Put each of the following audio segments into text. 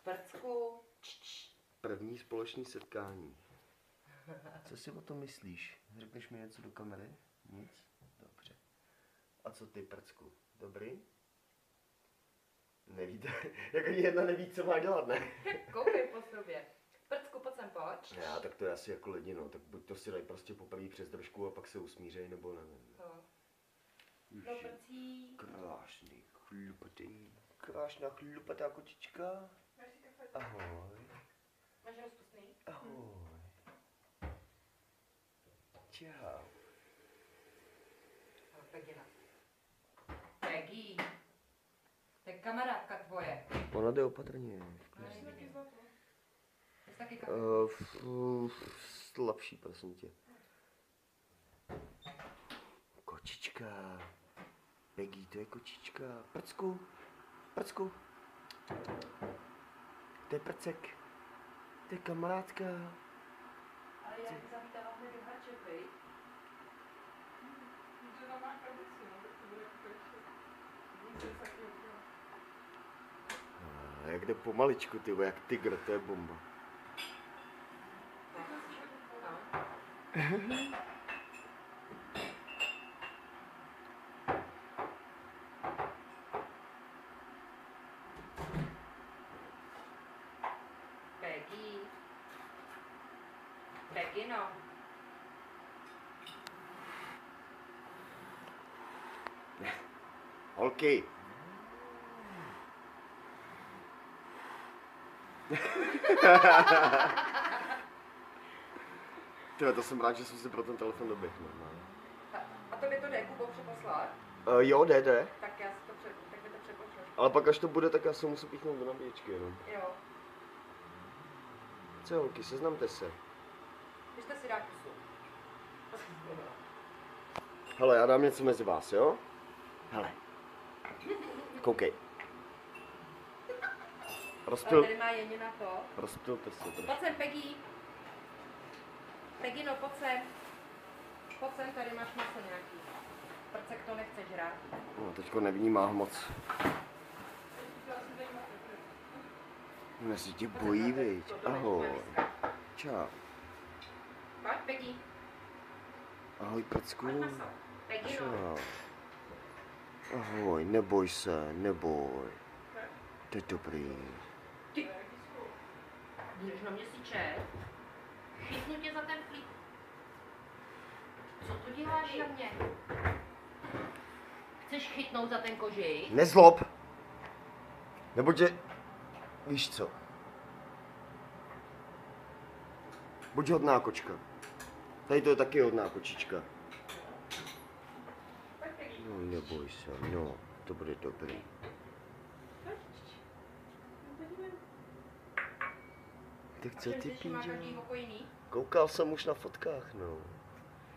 Prcku. První společné setkání. Co si o tom myslíš? Řekneš mi něco do kamery? Nic? Dobře. A co ty, Prcku? Dobrý? Nevíte, jak ani jedna neví, co má dělat, ne? Koukej po sobě. Prcku, pojď sem, pojď. Já, tak to je asi jako lidi, no. Tak buď to si dají prostě poprvé přes držku a pak se usmířej, nebo nevím. No. No, prcí. Krásný, chlupatý. Krásná chlupatá kočička. Ahoj. Máš rozpustný? Ahoj. Čau. Pegina. Peggy. To je kamarádka tvoje. Ona jde opatrně. Jsi taky Slabší, prosím tě. Kočička. Peggy, to je kočička. Prcku. Prcku. To je prcek. To je kamarádka. Ale já bych zavítala hned do harček, viď? Jak jde pomaličku, ty jak tygr, to je bomba. Peggy. Pegino. Holky. Tyhle, to jsem rád, že jsem si pro ten telefon doběhl. A to by to jde, Kubo, přeposlat? Jo, jde. Tak já si to tak by to přepošleš. Ale pak až to bude, tak já se musím píchnout do nabíječky jenom. Jo. Co holky, seznamte se. Běžte si dát pusu. Hele, já dám něco mezi vás, jo? Hele. Koukej. Ale tady má Janina to. Rozptylte se. Pojď sem, Peggy. Pegino, pojď sem. Pojď sem, tady máš maso nějaký. Prcek to nechce žrát. No, teďko nevnímá moc. Ona si tě bojí, viď? Ahoj. Čau. Pojď, Peggy. Ahoj, Prcku. Pojď maso. Pegino. Čau. Ahoj, neboj se, neboj. To je dobrý. Ty. Jdeš na měsíče. Chytnu tě za ten flík. Co tu děláš na mě? Chceš chytnout za ten kožich? Nezlob! Nebo tě... Víš co? Buď hodná kočka. Tady to je taky hodná kočička. No, neboj se, no, to bude dobrý. Tak co ty, píďo? Koukal jsem už na fotkách, no.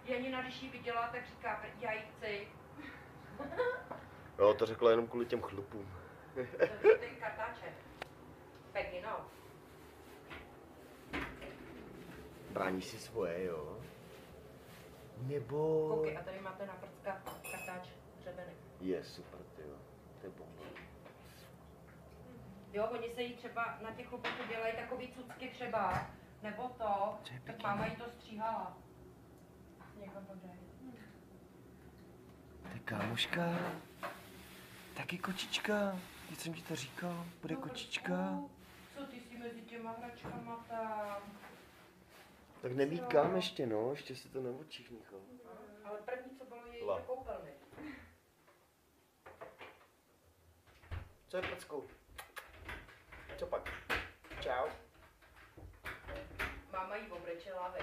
Janina, když ji viděla, tak říká, já ji chci. Jo, to řekla jenom kvůli těm chlupům. To jsou ty kartáče. Pegino. Brání si svoje, jo? Nebo... Koukej, a tady máte na prcka kartáč hřebenek. Je super, tyjo. To je bomba. Jo, oni se jí třeba na těch chlupech dělají takový cucky třeba, nebo to, tak máma jí to stříhala. Někam to jde. To je kámoška. Taky kočička. Teď jsem ti to říkal, bude kočička. Co ty si mezi těma hračkama tam? Tak neví kam ještě, no, ještě si to neodčichníchal. Ale první, co bylo, je La. do koupelny. Co je, Prcku? Co pak? Čau. Máma jí obrečela, veď.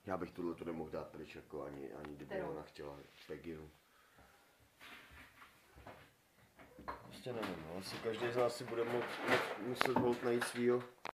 Já bych tuhle to nemohl dát pryč, jako ani kdyby Kterou? ona chtěla Peggynu. Prostě nevím, no, asi každý z nás si bude muset holt najít svýho